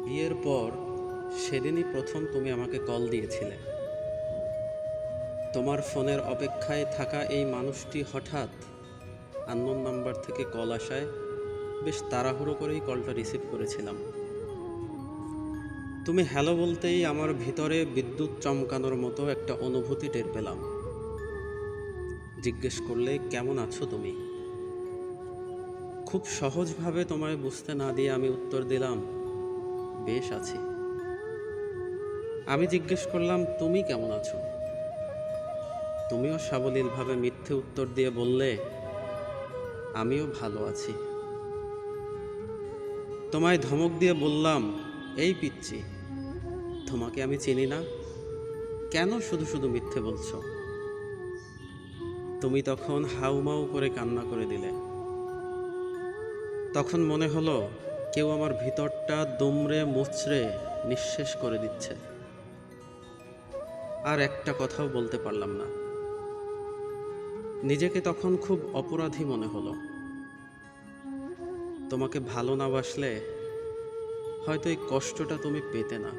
বিয়ের পর সেদিনই প্রথম তুমি আমাকে কল দিয়েছিলে। তোমার ফোনের অপেক্ষায় থাকা এই মানুষটি হঠাৎ আননোন নাম্বার থেকে কল আসায় বেশ তাড়াহুড়ো করেই কলটা রিসিভ করেছিলাম। তুমি হ্যালো বলতেই আমার ভিতরে বিদ্যুৎ চমকানোর মতো একটা অনুভূতি টের পেলাম। জিজ্ঞেস করলে কেমন আছো তুমি। খুব সহজভাবে তোমায় বুঝতে না দিয়ে আমি উত্তর দিলাম, বেশ আছি। আমি জিজ্ঞেস করলাম, তুমি কেমন আছো। তুমিও সাবলীলভাবে মিথ্যে উত্তর দিয়ে বললে, আমিও ভালো আছি। তোমায় ধমক দিয়ে বললাম, এই পিচ্চি, তোমাকে আমি চিনি না, কেন শুধু শুধু মিথ্যে বলছো। তুমি তখন হাউমাউ করে কান্না করে দিলে। তখন মনে হলো কেউ আমার ভিতরটা দুমড়ে মুচড়ে নিঃশেষ করে দিচ্ছে। আর একটা কথাও বলতে পারলাম না। নিজেকে তখন খুব অপরাধী মনে হলো। তোমাকে ভালো না বাসলে হয়তো এই কষ্টটা তুমি পেতে না।